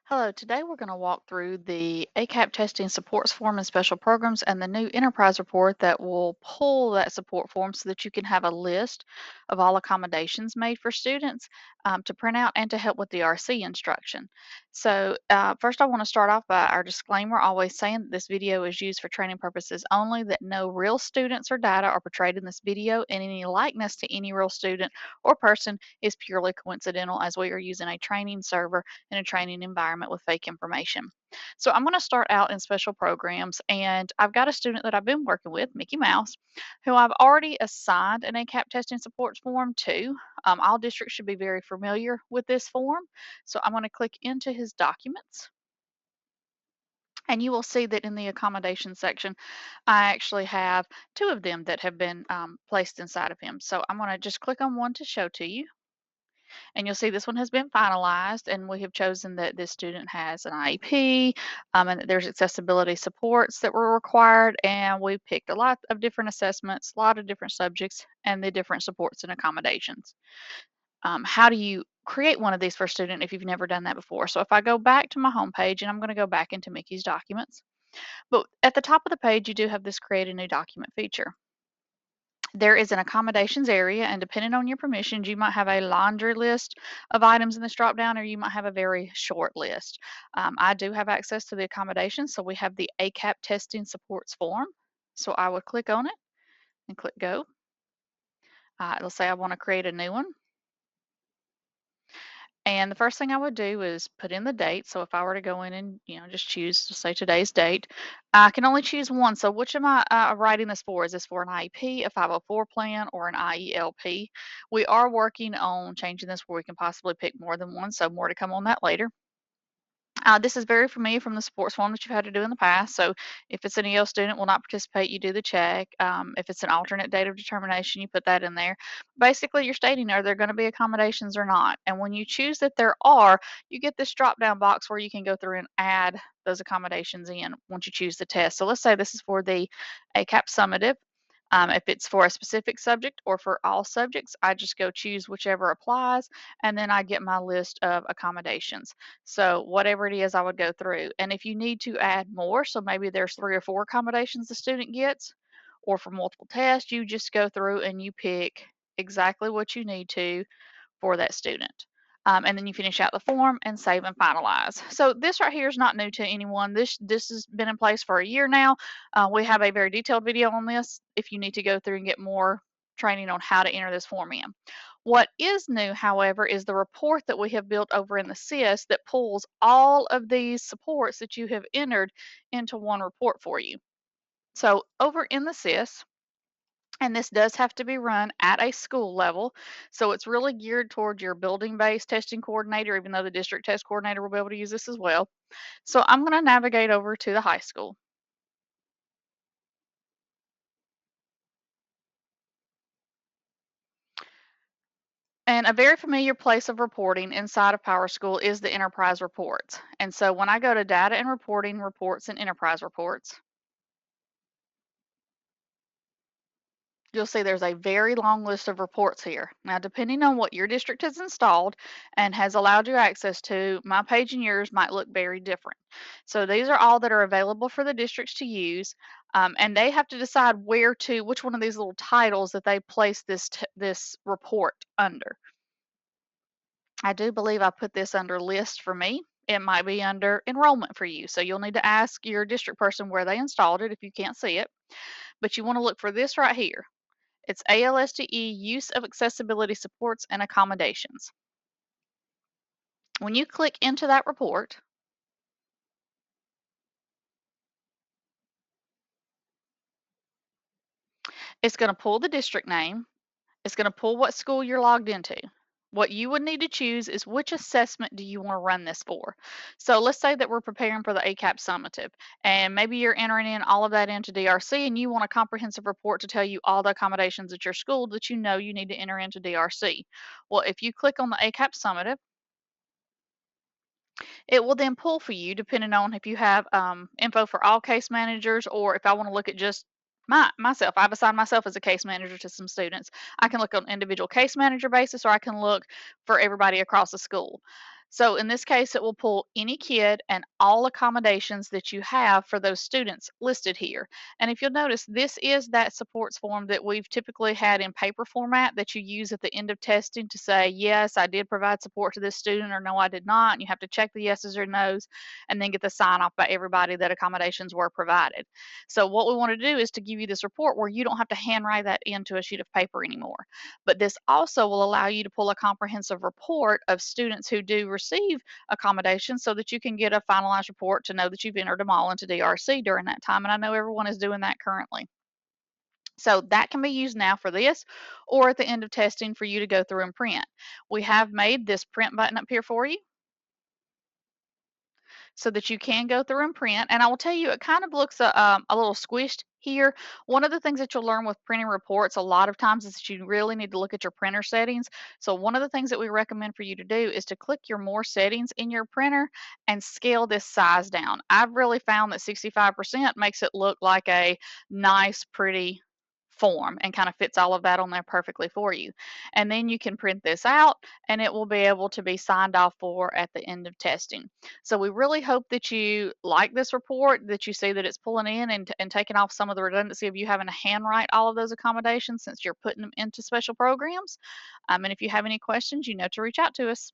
Hello, today we're going to walk through the ACAP testing supports form and special programs and the new enterprise report that will pull that support form so that you can have a list of all accommodations made for students to print out and to help with the RC instruction. First, I want to start off by our disclaimer, always saying that this video is used for training purposes only, that no real students or data are portrayed in this video, and any likeness to any real student or person is purely coincidental as we are using a training server in a training environment with fake information. So I'm going to start out in special programs, and I've got a student that I've been working with, Mickey Mouse, who I've already assigned an ACAP testing supports form to. All districts should be very familiar with this form. So I'm going to click into his documents. And you will see that in the accommodation section, I actually have two of them that have been placed inside of him. So I'm going to just click on one to show to you. And you'll see this one has been finalized, and we have chosen that this student has an IEP, and that there's accessibility supports that were required, and we picked a lot of different assessments, a lot of different subjects, and the different supports and accommodations. How do you create one of these for a student if you've never done that before? So if I go back to my home page, and I'm going to go back into Mickey's documents, but at the top of the page, you do have this create a new document feature. There is an accommodations area, and depending on your permissions, you might have a laundry list of items in this drop down, or you might have a very short list. I do have access to the accommodations, so we have the ACAP testing supports form. So I would click on it and click go. It'll say I want to create a new one. And the first thing I would do is put in the date. So if I were to go in and, just choose to say today's date, I can only choose one. So which am I writing this for? Is this for an IEP, a 504 plan, or an IELP? We are working on changing this where we can possibly pick more than one. So more to come on that later. This is very familiar from the sports form that you've had to do in the past. So if it's an EL student will not participate, you do the check. If it's an alternate date of determination, you put that in there. Basically, you're stating are there going to be accommodations or not. And when you choose that there are, you get this drop down box where you can go through and add those accommodations in once you choose the test. So let's say this is for the ACAP summative. If it's for a specific subject or for all subjects, I just go choose whichever applies, and then I get my list of accommodations. So whatever it is, I would go through. And if you need to add more, so maybe there's 3 or 4 accommodations the student gets, or for multiple tests, you just go through and you pick exactly what you need to for that student. And then you finish out the form and save and finalize. So this right here is not new to anyone. This has been in place for a year now. We have a very detailed video on this if you need to go through and get more training on how to enter this form in. What is new, however, is the report that we have built over in the SIS that pulls all of these supports that you have entered into one report for you. So over in the SIS, and this does have to be run at a school level. So it's really geared toward your building-based testing coordinator, even though the district test coordinator will be able to use this as well. So I'm going to navigate over to the high school. And a very familiar place of reporting inside of PowerSchool is the enterprise reports. And so when I go to data and reporting, reports, and enterprise reports, you'll see there's a very long list of reports here. Now, depending on what your district has installed and has allowed you access to, my page and yours might look very different. So these are all that are available for the districts to use, and they have to decide which one of these little titles that they place this report under. I do believe I put this under list for me. It might be under enrollment for you. So you'll need to ask your district person where they installed it if you can't see it. But you want to look for this right here. It's ALSTE use of accessibility supports and accommodations. When you click into that report, it's going to pull the district name. It's going to pull what school you're logged into. What you would need to choose is which assessment do you want to run this for. So let's say that we're preparing for the ACAP summative, and maybe you're entering in all of that into DRC, and you want a comprehensive report to tell you all the accommodations at your school that you know you need to enter into DRC. Well, if you click on the ACAP summative, it will then pull for you depending on if you have info for all case managers, or if I want to look at just myself. I've assigned myself as a case manager to some students. I can look on individual case manager basis, or I can look for everybody across the school. So in this case, it will pull any kid and all accommodations that you have for those students listed here. And if you'll notice, this is that supports form that we've typically had in paper format that you use at the end of testing to say, yes, I did provide support to this student, or no, I did not. And you have to check the yeses or nos and then get the sign off by everybody that accommodations were provided. So what we want to do is to give you this report where you don't have to handwrite that into a sheet of paper anymore. But this also will allow you to pull a comprehensive report of students who do receive accommodations so that you can get a finalized report to know that you've entered them all into DRC during that time. And I know everyone is doing that currently. So that can be used now for this or at the end of testing for you to go through and print. We have made this print button up here for you so that you can go through and print. And I will tell you, it kind of looks a little squished here. One of the things that you'll learn with printing reports a lot of times is that you really need to look at your printer settings. So one of the things that we recommend for you to do is to click your more settings in your printer and scale this size down. I've really found that 65% makes it look like a nice, pretty form and kind of fits all of that on there perfectly for you. And then you can print this out and it will be able to be signed off for at the end of testing. So we really hope that you like this report, that you see that it's pulling in and taking off some of the redundancy of you having to handwrite all of those accommodations since you're putting them into special programs. And if you have any questions, you know to reach out to us.